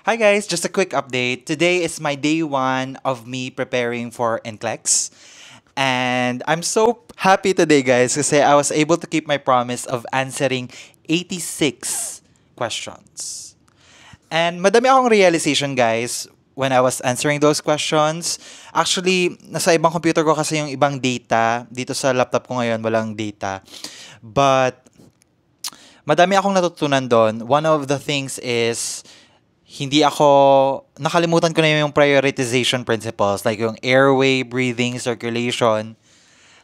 Hi guys, just a quick update. Today is my day one of me preparing for NCLEX. And I'm so happy today guys kasi I was able to keep my promise of answering 86 questions. And madami akong realization guys when I was answering those questions. Actually, nasa ibang computer ko kasi yung ibang data. Dito sa laptop ko ngayon walang data. But madami akong natutunan doon. One of the things is nakalimutan ko na yung prioritization principles, like yung airway, breathing, circulation.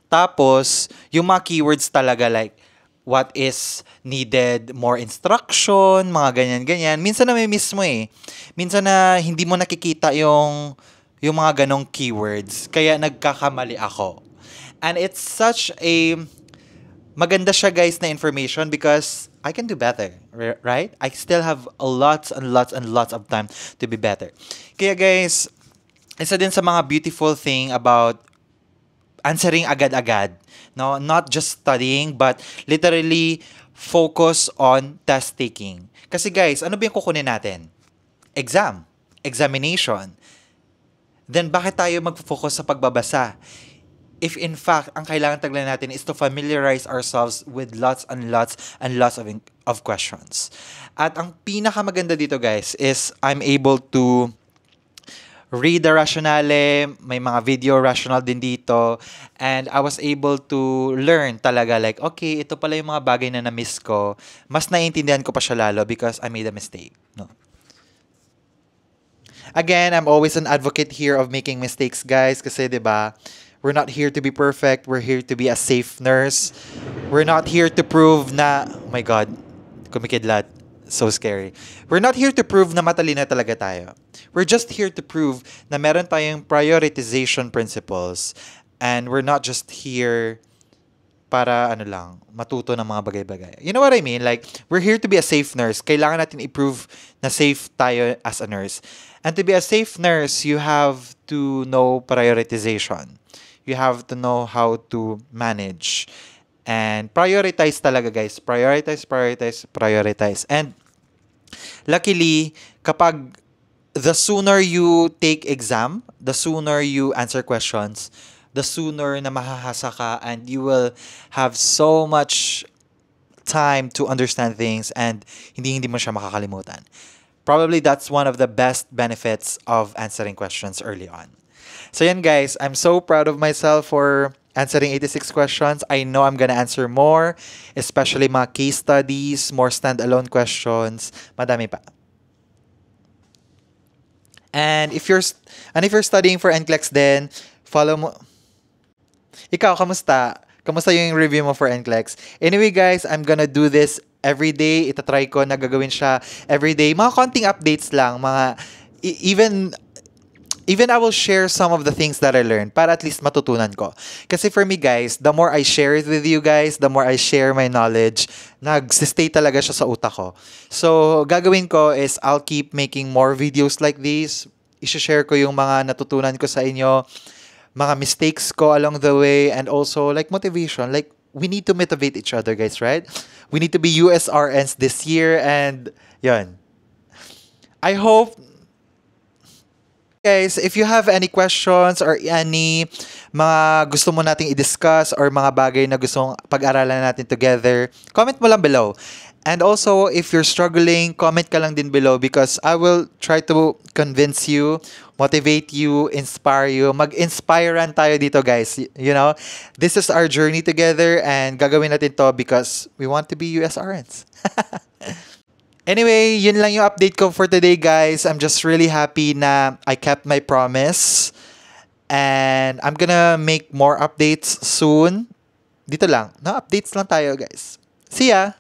Tapos, yung mga keywords talaga, like, what is needed, more instruction, mga ganyan-ganyan. Minsan na may miss mo eh. Minsan na hindi mo nakikita yung mga ganong keywords. Kaya nagkakamali ako. And it's such a maganda siya guys na information because I can do better, right? I still have a lots and lots and lots of time to be better. Kaya guys, isa din sa mga beautiful thing about answering agad-agad, no? Not just studying but literally focus on test taking. Kasi guys, ano ba yung kukunin natin? Examination. Then bakit tayo mag-focus sa pagbabasa? If in fact, ang kailangan taglan natin is to familiarize ourselves with lots and lots and lots of questions. At ang pinakamaganda dito guys is I'm able to read the rationale, may mga video rational din dito, and I was able to learn talaga like, okay, ito pala yung mga bagay na na-miss ko. Mas naiintindihan ko pa siya lalo because I made a mistake. No? Again, I'm always an advocate here of making mistakes guys kasi 'di ba? We're not here to be perfect. We're here to be a safe nurse. We're not here to prove na, oh my God, kumikidlat. So scary. We're not here to prove na matalino talaga tayo. We're just here to prove na meron tayong prioritization principles. And we're not just here para matuto ng mga bagay-bagay. You know what I mean? Like, we're here to be a safe nurse. Kailangan natin i-prove na safe tayo as a nurse. And to be a safe nurse, you have to know prioritization. You have to know how to manage. And prioritize talaga, guys. Prioritize. And luckily, kapag the sooner you take exam, the sooner you answer questions, the sooner na mahahasa ka and you will have so much time to understand things and hindi mo siya makakalimutan. Probably that's one of the best benefits of answering questions early on. So yan guys, I'm so proud of myself for answering 86 questions. I know I'm gonna answer more, especially mga case studies, more standalone questions, madami pa. And if you're studying for NCLEX then, follow mo. Ikaw, kamusta? Kamusta yung review mo for NCLEX? Anyway guys, I'm gonna do this every day. Itatry ko na gagawin siya every day. Mga konting updates lang, even I will share some of the things that I learned para at least matutunan ko. Kasi for me guys, the more I share it with you guys, the more I share my knowledge, nagsistay talaga siya sa utak ko. So, gagawin ko is I'll keep making more videos like this. I-share ko yung mga natutunan ko sa inyo, mga mistakes ko along the way, and also like motivation. Like, we need to motivate each other guys, right? We need to be USRNs this year and yun. I hope guys, if you have any questions or any mga gusto mo nating i-discuss or mga bagay na gustong pag-aralan natin together, comment mo lang below. And also, if you're struggling, comment ka lang din below because I will try to convince you, motivate you, inspire you. Mag-inspirean tayo dito, guys. You know, this is our journey together and gagawin natin to because we want to be USRNs. Anyway, yun lang yung update ko for today, guys. I'm just really happy na I kept my promise. And I'm gonna make more updates soon. Dito lang. No, updates lang tayo, guys. See ya!